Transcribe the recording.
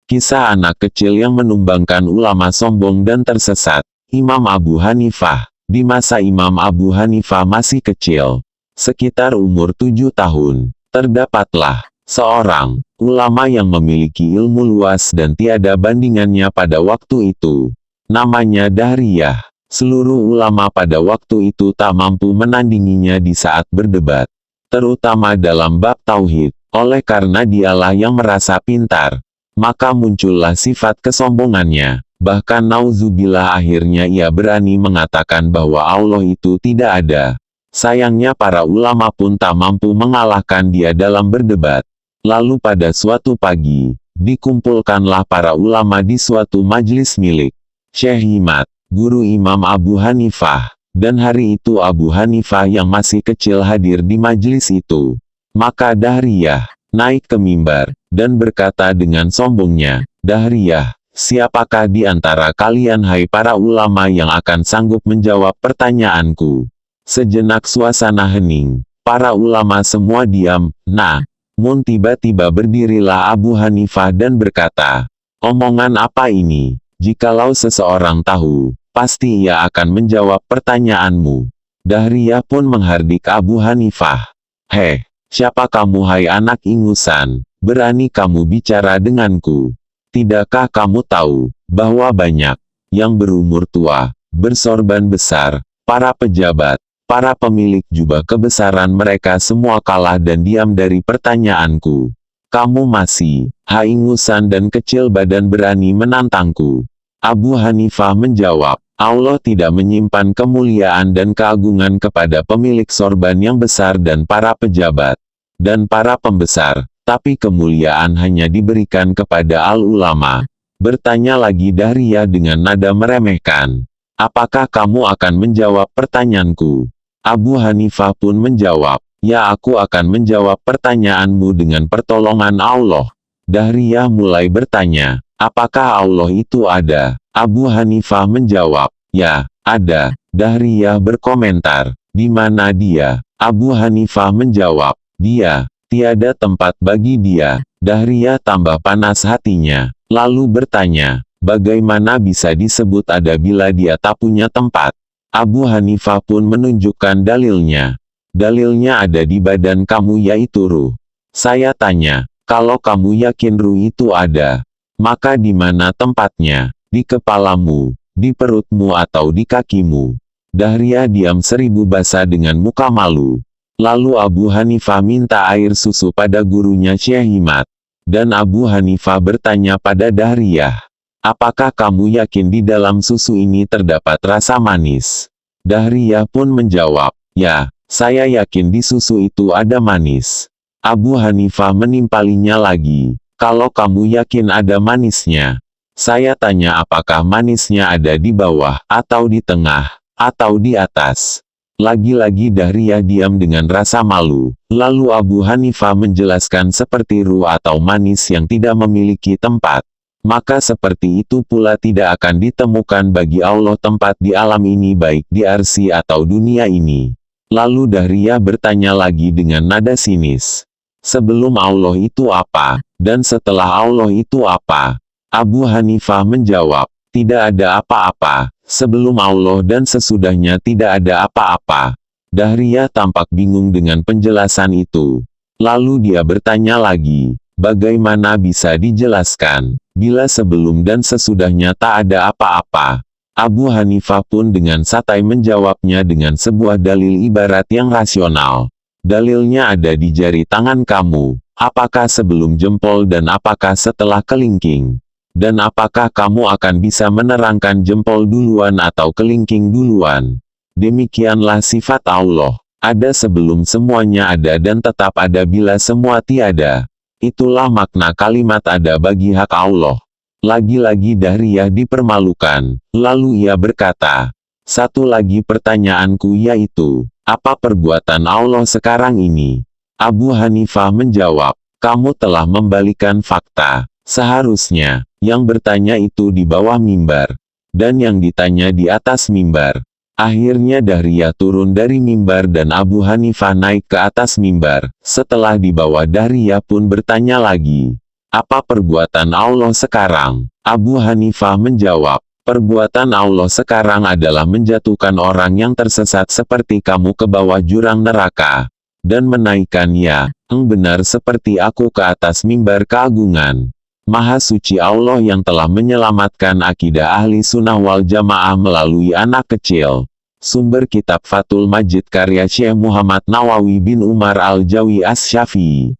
Kisah anak kecil yang menumbangkan ulama sombong dan tersesat. Imam Abu Hanifah. Di masa Imam Abu Hanifah masih kecil, sekitar umur 7 tahun, terdapatlah seorang ulama yang memiliki ilmu luas dan tiada bandingannya pada waktu itu. Namanya Dahriyah. Seluruh ulama pada waktu itu tak mampu menandinginya di saat berdebat, terutama dalam bab tauhid. Oleh karena dialah yang merasa pintar, maka muncullah sifat kesombongannya. Bahkan nauzubillah, akhirnya ia berani mengatakan bahwa Allah itu tidak ada. Sayangnya para ulama pun tak mampu mengalahkan dia dalam berdebat. Lalu pada suatu pagi, dikumpulkanlah para ulama di suatu majelis milik Syekh Himad, guru Imam Abu Hanifah. Dan hari itu Abu Hanifah yang masih kecil hadir di majelis itu. Maka Dahriyah naik ke mimbar, dan berkata dengan sombongnya, "Dahriyah, siapakah di antara kalian hai para ulama yang akan sanggup menjawab pertanyaanku?" Sejenak suasana hening, para ulama semua diam. Namun tiba-tiba berdirilah Abu Hanifah dan berkata, "Omongan apa ini? Jikalau seseorang tahu, pasti ia akan menjawab pertanyaanmu." Dahriyah pun menghardik Abu Hanifah. "Heh, siapa kamu hai anak ingusan? Berani kamu bicara denganku? Tidakkah kamu tahu bahwa banyak yang berumur tua, bersorban besar, para pejabat, para pemilik jubah kebesaran, mereka semua kalah dan diam dari pertanyaanku. Kamu masih ingusan dan kecil badan berani menantangku?" Abu Hanifah menjawab, "Allah tidak menyimpan kemuliaan dan keagungan kepada pemilik sorban yang besar dan para pejabat dan para pembesar, tapi kemuliaan hanya diberikan kepada al-ulama." Bertanya lagi Dahriyah dengan nada meremehkan, "Apakah kamu akan menjawab pertanyaanku?" Abu Hanifah pun menjawab, "Ya, aku akan menjawab pertanyaanmu dengan pertolongan Allah." Dahriyah mulai bertanya, "Apakah Allah itu ada?" Abu Hanifah menjawab, "Ya, ada." Dahriyah berkomentar, "Di mana dia?" Abu Hanifah menjawab, "Dia, tiada tempat bagi dia." Dahriyah tambah panas hatinya, lalu bertanya, "Bagaimana bisa disebut ada bila dia tak punya tempat?" Abu Hanifah pun menunjukkan dalilnya. "Dalilnya ada di badan kamu, yaitu ruh. Saya tanya, kalau kamu yakin ruh itu ada, maka di mana tempatnya? Di kepalamu, di perutmu, atau di kakimu?" Dahriyah diam seribu bahasa dengan muka malu. Lalu Abu Hanifah minta air susu pada gurunya Syekh Himad. Dan Abu Hanifah bertanya pada Dahriyah, "Apakah kamu yakin di dalam susu ini terdapat rasa manis?" Dahriyah pun menjawab, "Ya, saya yakin di susu itu ada manis." Abu Hanifah menimpalinya lagi, "Kalau kamu yakin ada manisnya, saya tanya apakah manisnya ada di bawah, atau di tengah, atau di atas?" Lagi-lagi Dahriyah diam dengan rasa malu. Lalu Abu Hanifah menjelaskan, seperti ruh atau manis yang tidak memiliki tempat, maka seperti itu pula tidak akan ditemukan bagi Allah tempat di alam ini, baik di arsy atau dunia ini. Lalu Dahriyah bertanya lagi dengan nada sinis, "Sebelum Allah itu apa? Dan setelah Allah itu apa?" Abu Hanifah menjawab, "Tidak ada apa-apa. Sebelum Allah dan sesudahnya tidak ada apa-apa." Dahriyah tampak bingung dengan penjelasan itu. Lalu dia bertanya lagi, "Bagaimana bisa dijelaskan bila sebelum dan sesudahnya tak ada apa-apa?" Abu Hanifah pun dengan santai menjawabnya dengan sebuah dalil ibarat yang rasional. "Dalilnya ada di jari tangan kamu. Apakah sebelum jempol dan apakah setelah kelingking? Dan apakah kamu akan bisa menerangkan jempol duluan atau kelingking duluan?" Demikianlah sifat Allah. Ada sebelum semuanya ada dan tetap ada bila semua tiada. Itulah makna kalimat ada bagi hak Allah. Lagi-lagi Dahriyah dipermalukan. Lalu ia berkata, "Satu lagi pertanyaanku, yaitu, apa perbuatan Allah sekarang ini?" Abu Hanifah menjawab, "Kamu telah membalikan fakta. Seharusnya yang bertanya itu di bawah mimbar, dan yang ditanya di atas mimbar." Akhirnya Dahriyah turun dari mimbar dan Abu Hanifah naik ke atas mimbar. Setelah di bawah, Dahriyah pun bertanya lagi, Apa perbuatan Allah sekarang? Abu Hanifah menjawab, perbuatan Allah sekarang adalah menjatuhkan orang yang tersesat seperti kamu ke bawah jurang neraka, dan menaikkannya, benar seperti aku ke atas mimbar keagungan. Maha suci Allah yang telah menyelamatkan akidah ahli sunnah wal jamaah melalui anak kecil. Sumber kitab Fathul Majid karya Syekh Muhammad Nawawi bin Umar Al-Jawi As-Syafi'i.